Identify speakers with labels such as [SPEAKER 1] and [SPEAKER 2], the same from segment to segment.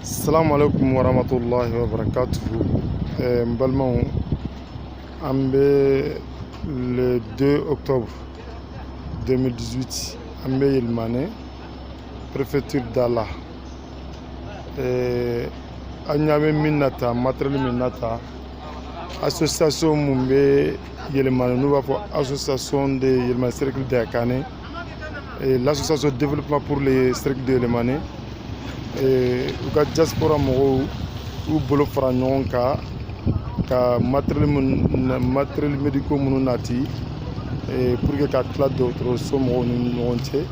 [SPEAKER 1] Assalamu alaikum warahmatullahi wabarakatuh. Mbalmao, le 2 octobre 2018, Ambe Yilmane, préfecture d'Allah. Anyame Minata, matériel Minata, association Mumbe Yilmane, nous avons association de Yilmane Cercle de Akane, l'association de développement pour les cercles de Yilmane. U ka diaspora mɔgɔw u bolo fara ɲɔgɔn kan ka matériel médicaux minnu nati pour que ka tila dɔgɔtɔrɔso mɔgɔw ni ɲɔgɔn cɛ.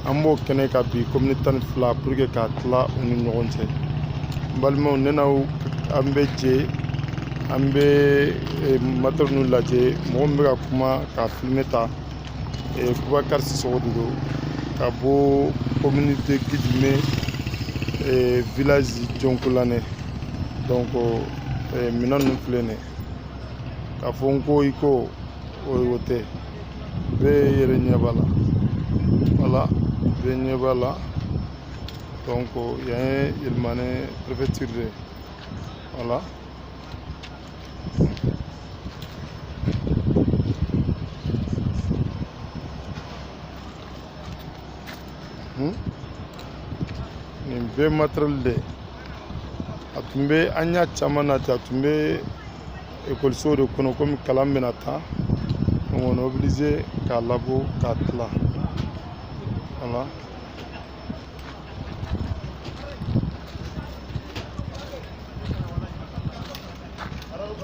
[SPEAKER 1] An b'o kɛnɛ ka bi commune 12 pour que ka tila u ni ɲɔgɔn cɛ. N balimaw ne n'aw an bɛ jɛ an bɛ matériel ninnu lajɛ. Mɔgɔ min bɛ ka kuma ka filmer ta Boubacar Sissoko de don ka bɔ communauté Kidimé village Jonkulane. Donc minɛn ninnu filɛ nin ye k'a fɔ n ko i ko o tɛ, bɛɛ yɛrɛ ɲɛ b'a la, voilà, bɛɛ ɲɛ b'a la. Donc yan ye Yilmane préfecture de ye, voilà. Nin bɛɛ matériel de ye. A tun bɛ an y'a caman nati, a tun bɛ écoliso de kɔnɔ komi kalan bɛna taa, donc on est obligé k'a labɔ k'a tila, voilà.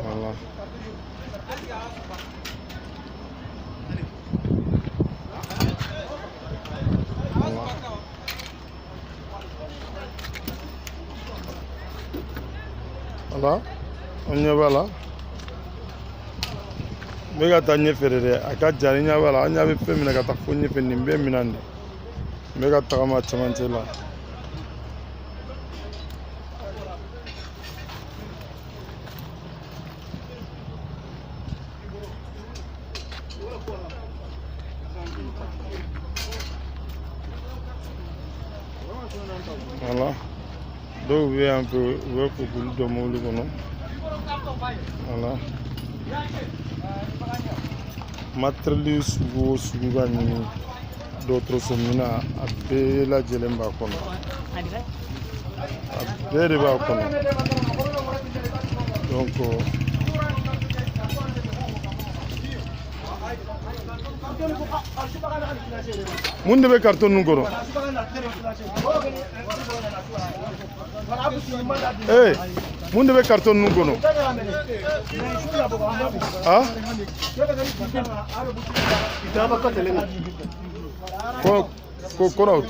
[SPEAKER 1] Voilà. Voilà, on ɲɛ b'a la. N bɛ ka taa ɲɛfɛ de dɛ, a ka jan, i ɲɛ b'a la, an ɲɛ bɛ fɛn minɛ ka taa fo ɲɛfɛ, nin bɛɛ minɛn de. N bɛ ka tagama cɛmancɛ la. Voilà. Dɔw bɛ yan fɛ u bɛ fɔ k'olu dɔn mobili kɔnɔ, voilà. Matériel sugu o sugu ka ɲini dɔgɔtɔrɔso min na, a bɛɛ lajɛlen b'a kɔnɔ, a bɛɛ de b'a kɔnɔ. Donc mun de bɛ carton ninnu kɔnɔ? Mun de bɛ carton ninnu kɔnɔ? Ko kɔrɔw tɛ.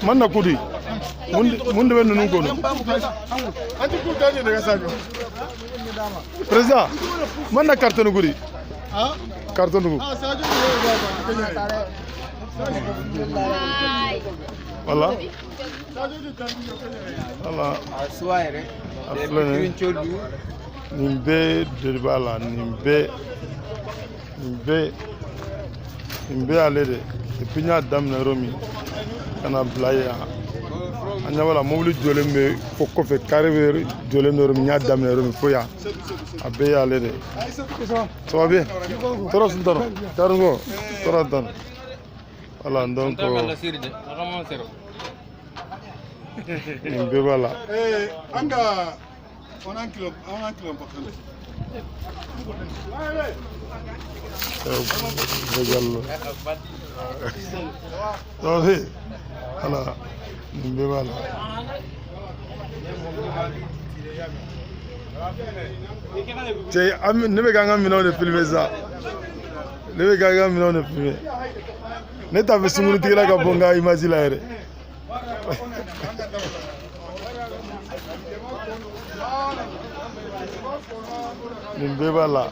[SPEAKER 1] Mana kudi mun de bɛ ninnu kɔnɔ? Président, mana carton kudi? Carton kudi? Voilà. Voilà. Nin bɛɛ de b'a la, nin bɛɛ ale de. Depuis n y'a daminɛ yɔrɔ min ka na bila yan, an ɲɛ b'a la mobili jɔlen bɛ fo kɔfɛ, carré bɛ jɔlen bɛ yɔrɔ min, n y'a daminɛ yɔrɔ min fo yan, a bɛɛ y'ale de. Ça va bien? Tɔɔrɔ si t'a la, Karingo, tɔɔrɔ t'an. Voilà, donc nin bɛɛ b'a la. Voilà, nin bɛɛ b'a la. Cɛ, ne bɛ k'an ka minɛnw de filmer sa, ne bɛ k'an ka minɛnw de filmer. Ne t'a fɛ sunkurutigila ka bɔ n ka image la yɛrɛ. nin bɛɛ b'a la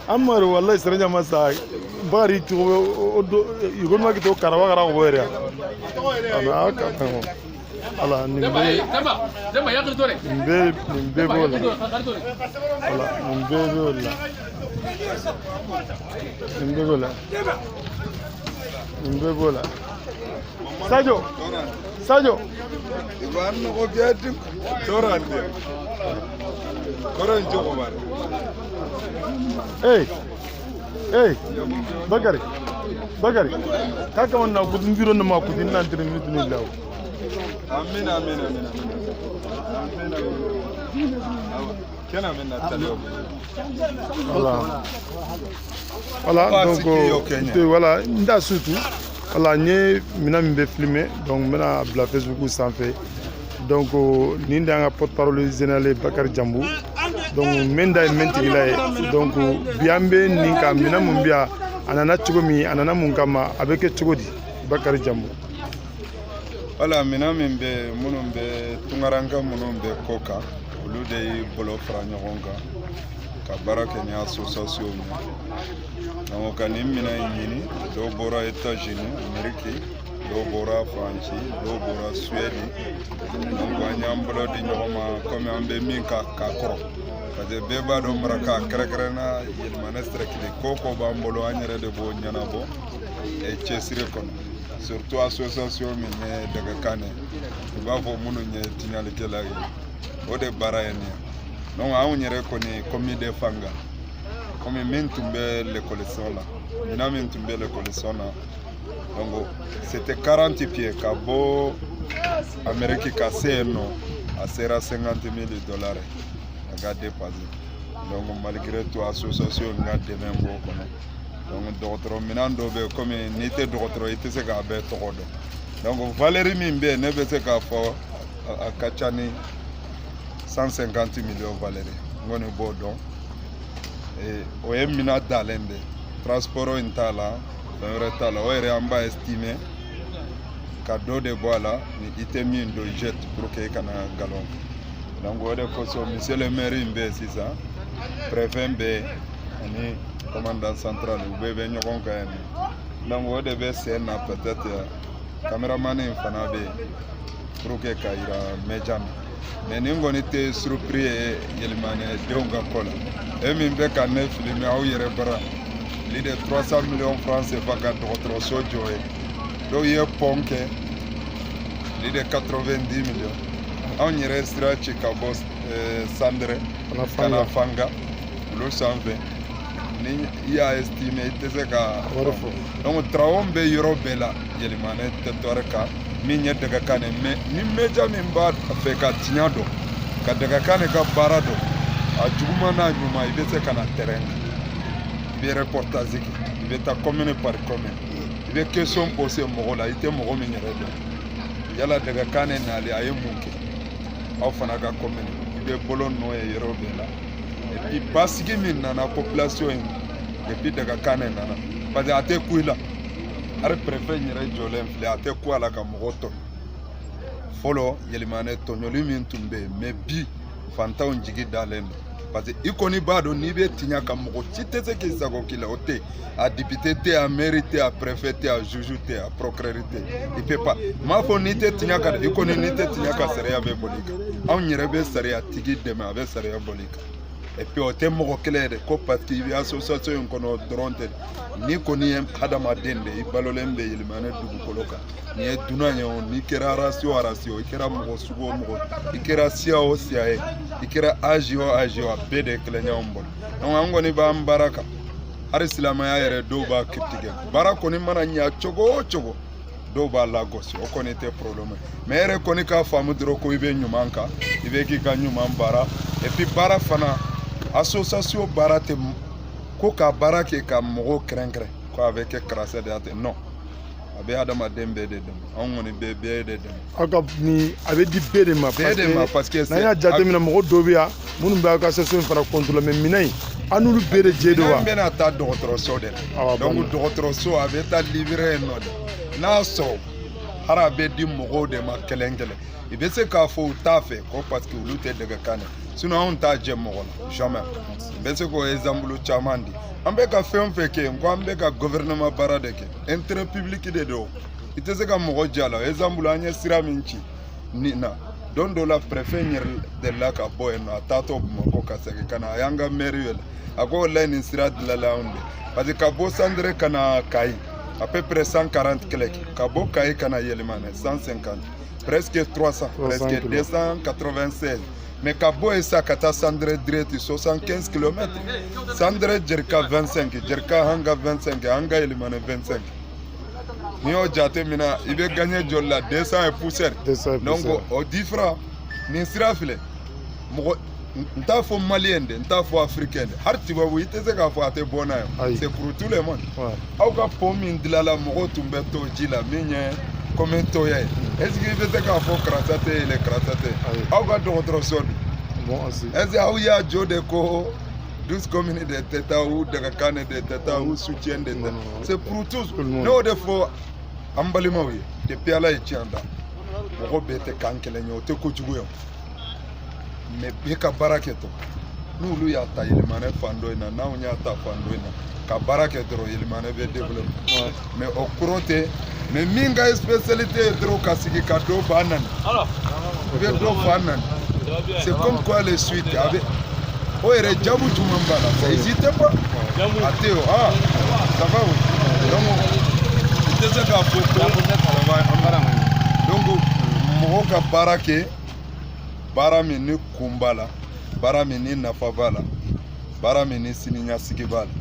[SPEAKER 1] Amar wallahi serenya masa bari to yugon to karawa kara ngore ana aka ala nimbe bola ala nimbe bola Sadio
[SPEAKER 2] Ivan ko biati torande koran jogo bar
[SPEAKER 1] Bakari kaka wannan kudin biro na makudin nan 3 minutes ne lawo
[SPEAKER 2] amin kena minna talio
[SPEAKER 1] voilà donc voilà nda surtout voilà nye mina mbe filmer donc mena bla Facebook sanfé donc ni ndanga porte-parole général Bakari Jambu donc menda mentigila donc biambe ninka mina mumbia anana chugomi anana munkama abeke chugodi Bakari Jambu
[SPEAKER 2] voilà mina mbe munumbe tungaranga munumbe koka ulude bolo franyogonga ka baraka ni association donc kan mina yini do bora États-Unis Amérique do bora France do bora Suède donc anyambolo di nyoma comme ambe minka ka koro parce que beba do maraka krekrena il manestre ki koko bambolo anyere de bo nyana bo e chesire kono surtout association mine daga kane ba fo munu nye tinyalite la o de barayeni donc a nyere koni comme de fanga comme mentumbe le collection là mina mentumbe le collection là donc c'était 40 pieds cabo Amérique cassé non à sera $50,000 à dépassé donc malgré tout association n'a de même beaucoup donc docteur minando be comme nité docteur était ce qu'a be tokodo donc Valérie Mimbe ne be ce qu'a fo à Kachani 150 millions Valérie ngone bodon et oyemina dalende transport intala retala oyere amba estimé cadeau de bois ni itemi ndo jet pour que kana galon donc ode ko monsieur le maire Mbe sisa préfet Mbe ni commandant central ubebe nyokon kaen donc ode be sena peut-être cameraman infana be pour que kaira mejam mais ni ngoni te surpris yelimane donga kola e min be kan ne filmer aw yere bara l'idée 300 millions francs CFA ka docteur Sojoe do ye ponke l'idée 90 millions on y restera Chicago Sandre kana fanga lo sanve ni ya estimé teseka donc traombe yorobela yelimane tetoreka minya daga kane me ni meja min ba fe ka tinyado ka daga kane ka barado a juguma na nyuma ibese kana terrain be reportage ibe ta commune par commune ibe question posée mogola ite mogo min redo yala daga kane na ali aye munke aw fana ka commune ibe bolo no e yorobela et puis basigi min na population et puis daga kane nana parce que ate kuila are préfet nyere jolen fle ate ko ala ka mogoto folo yelimane tonyoli min tumbe me bi fanta on jigi dalen parce que ikoni bado ni be tinya ka mogo titese ke sago kila ote a député te a mérité a préfet te a juge te a procureur te il peut pas ma fo ni te tinya ka ikoni ni te tinya ka seria be bolika on nyere be seria tigi de ma be seria bolika et puis au thème de ko parce qu'il y a association kono dronte ni koni hadama dende ibalolembe ilimane dugu koloka ni dunanya ni kera ratio ikera mo sugo mo ikera sia o sia ikera agio bede klenya ombol donc angoni ba mbaraka har islama ya yere do ba kritique barako ni mana nya chogo do ba lagos o koni te problème mais yere koni ka famu dro ko ibe nyumanka ibe ki ka nyumam bara et puis bara fana association barate ko ka barake ka mogo krenkre ko avec crasé de ate non abe adama dembe de dem on woni be de dem
[SPEAKER 1] aka ni abe di bede ma
[SPEAKER 2] parce que
[SPEAKER 1] na ya jate mina mogo dobia munum ba ka association fara contrôle mais minay anulu bede jedo wa
[SPEAKER 2] ben ata docteur Sode donc docteur So abe ta livrer no na so hara be di mogo de ma kelengele ibe se ka fo tafe ko parce que ulute daga kane sinon anw t'a jɛ mɔgɔ la jamais n bɛ se k'o exemple caman di an bɛ ka fɛn o fɛn kɛ n ko an bɛ ka gouvernement baara de kɛ intérêt public de don i tɛ se ka mɔgɔ jɛ a la exemple an ye sira min ci nin na don dɔ la préfet n yɛrɛ delila ka bɔ yen nɔ a taatɔ Bamakɔ ka segin ka na a y'an ka maire wele a ko walayi nin sira dilanla anw de parce que ka bɔ Sandere ka na Kayi à peu près 140 km ka bɔ Kayi ka na Yelimane 150 presque 300 presque 296 mais ka bɔ yen sa ka taa Sandere direct 75 km Sandere jerika 25 jerika hanga 25 hanga Yelimane 25 n'i y'o jate mina i bɛ gagner joli la 200 et poussière donc o différent nin sira filɛ mɔgɔ n t'a fɔ maliyɛn de n t'a fɔ africain de hali tubabu i tɛ se k'a fɔ a tɛ bɔ n'a ye c'est pour tout le monde aw ka pont min dilanla mɔgɔw tun bɛ to ji la min ye comme toya ye est ce que i bɛ se k'a fɔ karata tɛ yɛlɛ karata tɛ aw ka dɔgɔtɔrɔso don est ce que aw y'a jɔ de ko 12 communes de tɛ taa u dagakane de tɛ taa u soutien de tɛ c'est pour tous n'o de fɔ an balimaw ye depuis ala ye tiɲɛ da mɔgɔ bɛɛ tɛ kan kelen ye o tɛ kojugu ye mais bɛɛ ka baara kɛ to n'olu y'a ta Yelimane fan dɔ in na n'anw y'a ta fan dɔ in na ka baara kɛ dɔrɔn Yelimane bɛ développer mais o kɔrɔ tɛ mais min ka spécialité ye dɔrɔn ka sigi ka dɔ fa nani u bɛ dɔ fa nani c'est comme quoi les suites a bɛ o yɛrɛ jabu jumɛn b'a la ça hésite pas a tɛ o ça va o donc i tɛ se k'a fɔ ko donc mɔgɔw ka baara kɛ baara min ni kun b'a la baara min ni nafa b'a la baara min ni siniɲɛsigi b'a la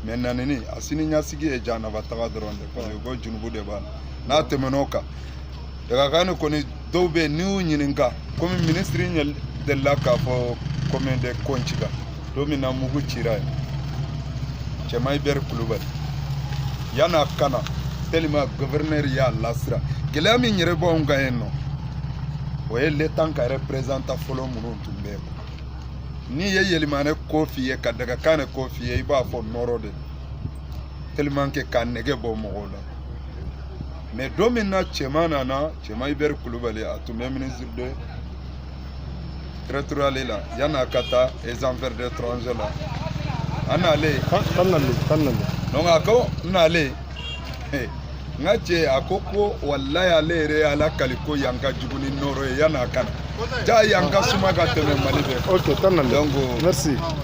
[SPEAKER 2] mais nanini a siniɲɛsigi ye jahanabataga dɔrɔn de parce que ko junubu de b'a la n'a tɛmɛn'o kan dagakani kɔni dɔw bɛ yen n'i y'u ɲininka komi ministre delila k'a fɔ commune de Konciga don min na mugu cira yen Cɛma Ibɛri Kulubali yan'a kana tellement gouverneur y'a lasira gɛlɛya min yɛrɛ b'anw kan yen nɔ o ye l'état ka représentant fɔlɔ minnu tun bɛ yen n'i ye Yelimane ko f'i ye ka Dagakane ko f'i ye i b'a fɔ nɔrɔ de tellement que k'a nɛgɛ bɔ mɔgɔw la mais don min na Cɛma nana Cɛma Ibɛri Kulubali a tun bɛ ministre de territorial la yan'a ka taa les affaires étrangères la an n'ale donc a ko n'ale n ka cɛ a ko walayi ale yɛrɛ y'ala kali ko yan ka jugu ni nɔrɔ ye yan'a kana jaa yan ka suma ka tɛmɛ Mali bɛɛ
[SPEAKER 1] ok tan na donc
[SPEAKER 2] merci